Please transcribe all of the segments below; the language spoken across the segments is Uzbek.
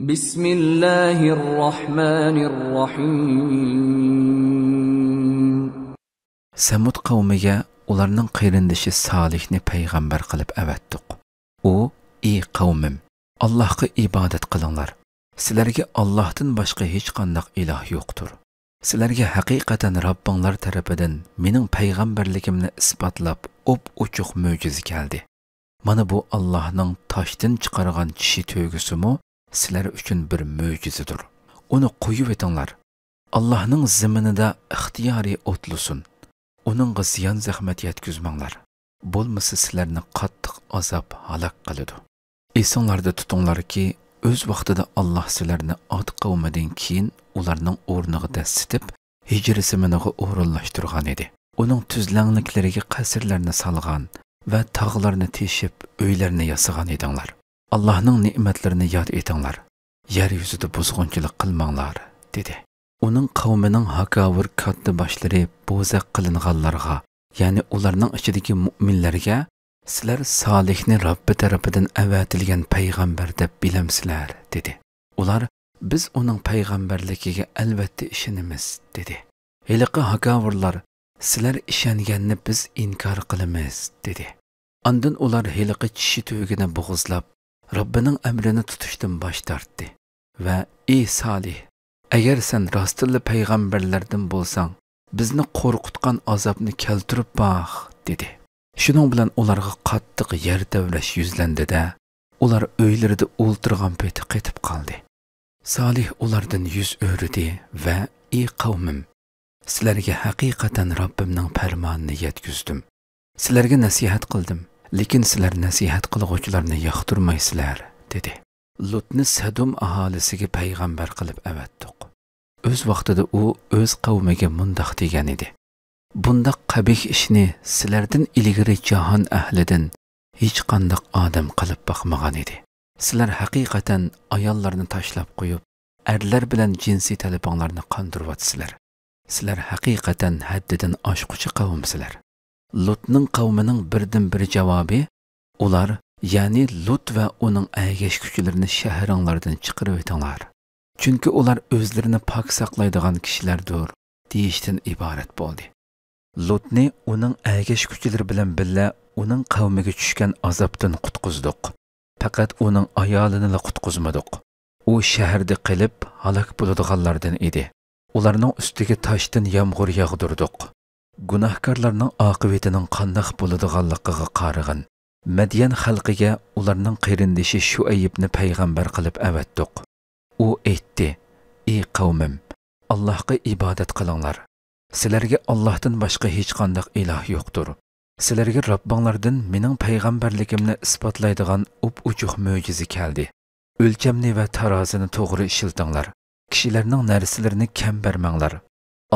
Bismillahirrahmanirrahim. Samud qavmiga ularning qayrindishi Salihni payg'ambar qilib avatdiq. U: "Ey qavmim, Allohga ibodat qilinglar. Sizlarga Allohdan boshqa hech qanday iloh yo'qdir. Sizlarga haqiqatan Robbinglar tarafidan mening payg'ambarligimni isbotlab, ochiq mo'jiza keldi. Mana bu Allohning toshdan chiqargan tishi to'g'risimi sizlar uchun bir mo'jizadir. Uni qo'yib etinglar. Allohning zaminida ixtiyoriy o'tlusin. Uningga ziyon zahmat yetkazmanglar. Bo'lmasa sizlarni qattiq azob halok qiladi. Esinglarda tutinglarki, o'z vaqtida Alloh sizlarni Od qavmidan keyin ularning o'rniga dasitib, hijr zamaniga o'rinlashtirgan edi. Uning tuzlanliklariga qasrlarni solgan va tog'larni teshib, uylarni yasagan edinglar. Allohning ne'matlarini yod etinglar. Yer yuzida buzg'unchilik qilmanglar, dedi. Uning qavmining hakavur katta boshlari bo'zaq qilinganlarga, ya'ni ularning ichidagi mu'minlarga, sizlar Salihni Robbi tarafidan avatilgan payg'ambar deb bilamsizlar, dedi. Ular: "Biz uning payg'ambarligiga albatta ishonamiz", dedi. Heliqi hakavurlar: "Sizlar ishonganni biz inkor qilamiz", dedi. Ondan ular heliqi tishi to'gini bo'g'izlab, Robbining amrini tutishdan bosh tortdi va: "Ey Salih, agar sen rostli payg'ambarlardan bo'lsang, bizni qo'rqitgan azobni keltirib baq", dedi. Shuning bilan ularga qattiq yer davlash yuzlandi-da, ular uylarida o'ltirgan payti qetib qoldi. Salih ulardan yuz o'rdi va: "Ey qavmim, sizlarga haqiqatan Robbimning farmonini yetkazdim. Sizlarga nasihat qildim, lekin sizlar nasihat qilguvchilarni yoqtirmaysizlar", dedi. Lutni Sadum aholisiga payg'ambar qilib avatdiq. O'z vaqtida u o'z qavmiga mundoq degan edi: "Bundaq qabih ishni sizlardan ilgari jahon ahlidan hech qanday odam qilib boqmagan edi. Sizlar haqiqatan ayollarni tashlab qo'yib, erlar bilan jinsiy talabinglarni qondiryapsizlar. Sizlar haqiqatan haddidan oshquchi qavmsizlar." Lutning qavmining birdan-bir javobi: "Ular, ya'ni Lut va uning agashkuchilarini shahringlardan chiqarib etinglar. Chunki ular o'zlarini pok saqlaydigan kishilardir", deyishdan iborat bo'ldi. Lutni uning agashkuchilari bilan birga uning qavmiga tushgan azobdan qutqizdik. Faqat uning ayolini qutqizmadik. U shaharda qilib halok bo'ladiganlardan edi. Ularning ustiga toshdan yomg'ir yog'dirdik. Gunohkorlarning oqibatining qanday bo'ladiganligiga qarag'in. Madyan xalqiga ularning qayrindishi Shuaybni payg'ambar qilib avatdiq. U aytdi: "Ey qavmim, Allohga ibodat qilinglar. Sizlarga Allohdan boshqa hech qanday iloh yo'qdir. Sizlarga Robbinglardan mening payg'ambarligimni isbotlaydigan ochiq mo'jiza keldi. O'lchamni va tarozini to'g'ri ishiltinglar. Kishilarning narsalarini kam bermanglar.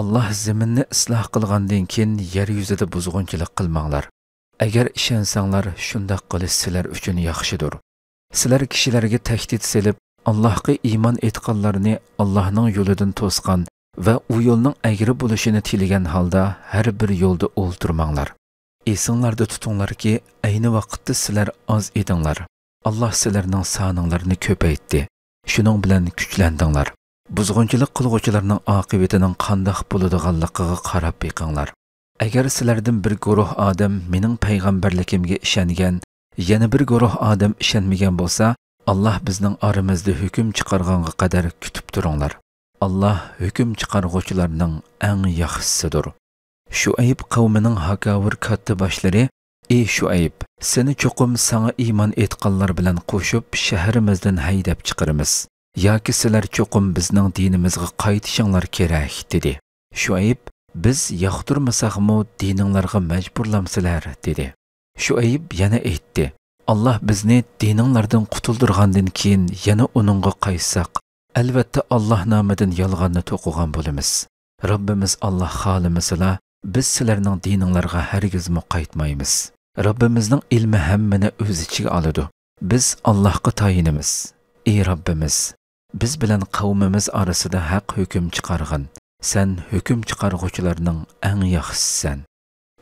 Alloh zaminni isloh qilgandan keyin yer yuzida buzg'unchilik qilmanglar. Agar ishonsanglar, shunday qilish sizlar uchun yaxshidir. Sizlar kishilarga tahdid selib, Allohga iymon etganlarni Allohning yo'lidan to'sgan va u yo'lning agri bo'lishini tilagan holda har bir yo'lda o'ltirmanglar. Esinglarda tutinglarki, ayni vaqtda sizlar oz edinglar. Alloh sizlarning soninglarni ko'paytdi. Shuning bilan kuchlandinglar. Buzg'unchilik qilguvchilarning oqibatining qanday bo'ladiganligiga qarab beqinglar. Agar sizlardan bir guruh odam mening payg'ambarligimga ishongan, yana bir guruh odam ishonmagan bo'lsa, Alloh bizning oramizda hukm chiqarganga qadar kutib turinglar. Alloh hukm chiqarguvchilarning eng yaxshisidir." Shuayb qavmining hakavur katta boshlari: "Ey Shuayb, seni cho'qim sana iymon etganlar bilan qo'shib shahrimizdan haydab chiqaramiz. Yoki sizlar cho'qim bizning dinimizga qaytishinglar kerak", dedi. Shuayb: "Biz yoqtirmasaqmi dininglarga majburlamsizlar", dedi. Shuayb yana aytdi: "Alloh bizni dininglardan qutuldirgandan keyin yana uningga qaytsak, albatta Alloh nomidan yolg'onni to'qigan bo'lamiz. Robbimiz Alloh xohlamasala, biz sizlarning dininglarga hargiz qaytmaymiz. Robbimizning ilmi hammani o'z ichiga oladi. Biz Allohga tayinamiz. Ey Robbimiz, biz bilan qavmimiz orasida haq hukm chiqargin. Sen hukm chiqarguvchilarning eng yaxshisisan."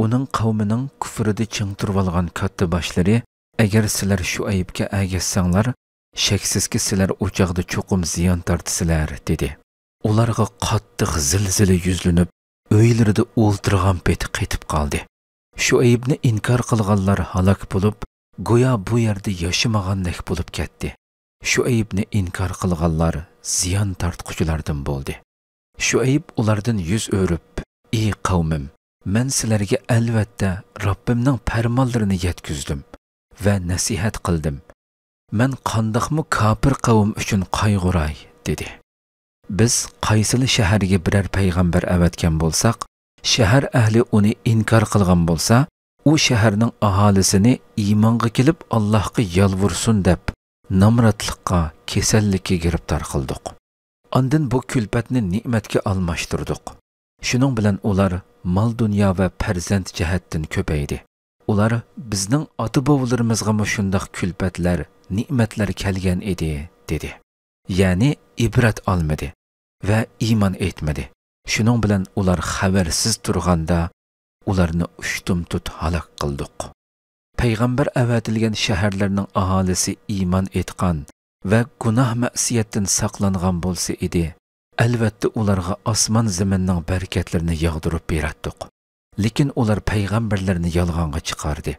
Uning qavmining kufrida ching turib olgan katta boshlari: "Agar sizlar Shuaybga agashsanglar, Şəksizki sizlər o çağda çoxum ziyan tartısılar, dedi. Ularga qattiq zilzili yüzlünüb, öylərdə o'ltirgan peti qetib qaldı. Şuaybni inkar qilganlar halak bo'lib, go'yo bu yerda yashamagandek bo'lib ketdi. Şuaybni inkar qilganlar ziyan tartquchilardan bo'ldi. Şuayb ulardan yuz o'rib, "Ey qavmim, men sizlarga albatta Rabbimning farmonlarini yetkizdim va nasihat qildim. Men qandoqmi kafir qavm uchun qayg'uray", dedi. Biz qaysili shaharga biror payg'ambar avatgan bo'lsak, shahar ahli uni inkor qilgan bo'lsa, u shaharning aholisini iymonga kelib Allohga yolvursin deb namratlikqa, kasallikka giribtor qildik. Ondan bu kulfatni ne'matga almashtirdik. Shuning bilan ular mol dunyo va farzand jihatdan ko'paydi. Ular bizning ota-bovlarimizga shundoq kulfatlar, ne'matlar kelgan edi, dedi. Ya'ni ibrat olmadi va iymon etmadi. Shuning bilan ular xabarsiz turganda ularni ushtum-tut halok qildik. Payg'ambar avatilgan shaharlarning aholisi iymon etgan va gunoh ma'siyatdan saqlangan bo'lsa edi, albatta ularga osmon zaminning barakatlarini yog'dirib beratdik. Lekin ular payg'ambarlarni yolg'onga chiqardi.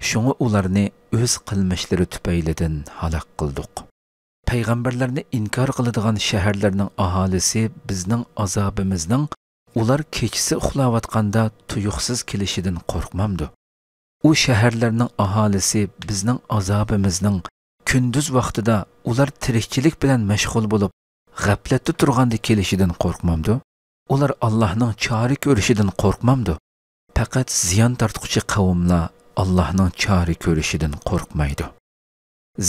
Shunga ularni o'z qilmishlari tufaylidan halok qildik. Payg'ambarlarni inkor qiladigan shaharlarning aholisi bizning azobimizning ular kechasi uxlayotganda tuyuqsiz kelishidan qo'rqmamdi. U shaharlarning aholisi bizning azobimizning kunduz vaqtida ular tirikchilik bilan mashg'ul bo'lib, g'aflatda turganda kelishidan qo'rqmamdi. Ular Allohning chora ko'rishidan qo'rqmamdi. Faqat ziyon tortquchi qavmlar Allohning chora ko'rishidan qo'rqmaydi.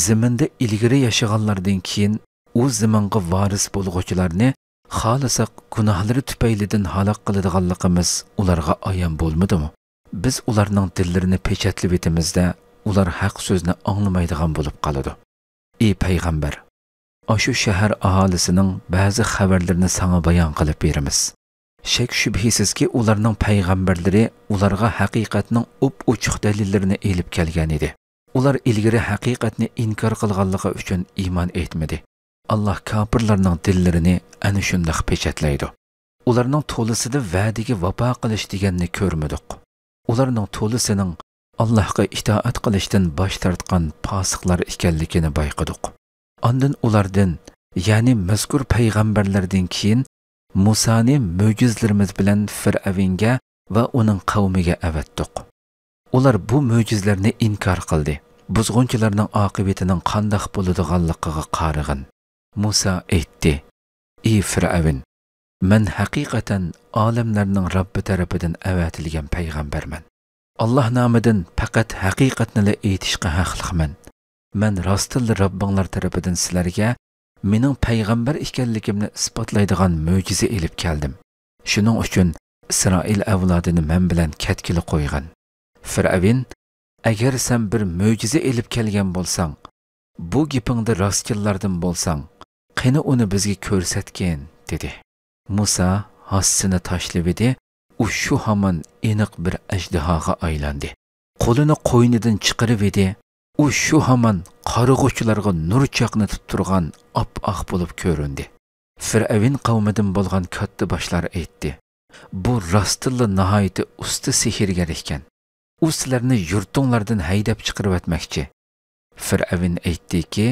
Zaminda ilgari yashaganlardan keyin u zamonga varis bo'lg'uvchilarni xolisa gunohlari tufaylidan halok qiladiganligimiz ularga ayon bo'lmadimi? Biz ularning dillarini pechatlab etimizda ular haq so'zni anglamaydigan bo'lib qoladi. Ey payg'ambar, shu shahar aholisining ba'zi xabarlarini sana bayon qilib beramiz. Shak shubhisizki ularning payg'ambarlari ularga haqiqatning o'p-ochiq dalillarini elib kelgan edi. Ular ilgari haqiqatni inkor qilganligi uchun iymon etmadi. Alloh kofirlarning dillarini ana shunday pechatlaydi. Ularning to'lisida va'daga vafo qilish deganni ko'rmadik. Ularning to'lisining Allohga itoat qilishdan bosh tortgan fosiqlar ekanligini bayqadik. Ondan ulardan, ya'ni mazkur payg'ambarlardan keyin Musoni mo'jizlarimiz bilan Fir'avnga va uning qavmiga avatdik. Ular bu mo'jizlarni inkor qildi. Buzg'unchilarning oqibatining qandoq bo'ladiganligiga qarag'in. Musa aytdi: "Ey Fir'avn, men haqiqatan olamlarning Robbi tarafidan avatilgan payg'ambarman. Alloh nomidan faqat haqiqatni aytishga haqliman. Men rostilla Robbinglar tarafidan sizlarga mening payg'ambar ekanligimni isbotlaydigan mo'jiza elib keldim. Shuning uchun Isroil avlodini men bilan katkili qo'ygan. Fir'avn, agar sen bir mo'jiza elib kelgan bo'lsang, bu gapingda rostchilardan bo'lsang, qani uni bizga ko'rsatgin", dedi. Musa hassini tashlab edi, u shu hamon aniq bir ajdahoga aylandi. Qo'lini qo'ynidan chiqarib edi, u shu hamon qarg'uvchilarga nur chaqnatib turgan op-oq bo'lib ko'rindi. Fir'avn qavmidan bo'lgan katta boshlar aytdi: "Bu rostilla nihoyatda usta sehrgar ekan. U sizlarni yurtinglardan haydab chiqarib o'tmoqchi." Fir'avn aytdiki: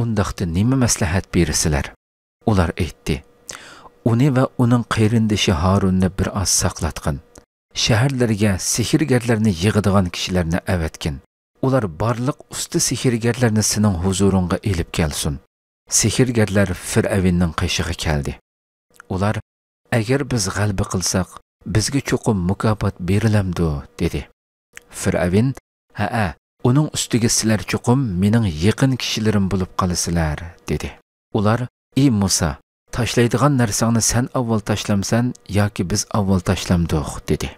"Undaqda nima maslahat bersizlar?" Ular aytdi: "Uni va uning qayrindishi Harunni bir oz saqlatqin. Shaharlarga sehrgarlarni yig'adigan kishilarni avatgin. Ular barliq usta sehrgarlarni sening huzuringga elib kelsin." Sehrgarlar Fir'avnning qishig'i keldi. Ular: "Agar biz g'alaba qilsak, bizga cho'qim mukofot berilamdi", dedi. Fir'avn: "Ha, uning ustiga sizlar cho'qim mening yaqin kishilarim bo'lib qolasizlar", dedi. Ular: "Ey Musa, tashlaydigan narsangni sen avval tashlamsan yoki biz avval tashlamdik", dedi.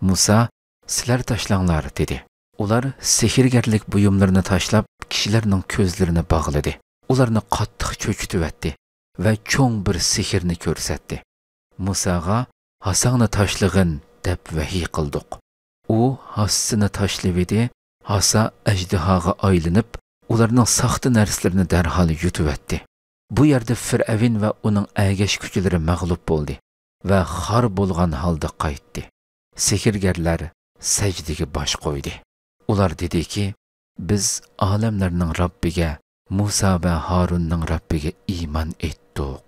Musa: "Sizlar tashlanglar", dedi. Ular sehrgarlik buyumlarini tashlab, kishilarning ko'zlarini bog'ladi. Ularni qattiq cho'chitib o'tdi va cho'ng bir sehrni ko'rsatdi. Musaga "Hasangni tashlag'in" deb vahiy qildik. U hassini tashlab edi, hasa ajdahoga aylanib, ularning saxta narsalarını dərhal yutuvetdi. Bu yerdə Fir'avin və onun əgəş küçüləri məğlub boldu və xar bolğan halda qayıtdı. Sehirgərlər səcdəyə baş qoydu. Ular dedi ki, biz aləmlərinin Rabbigə, Musa və Harunның Rabbigə iman etdik.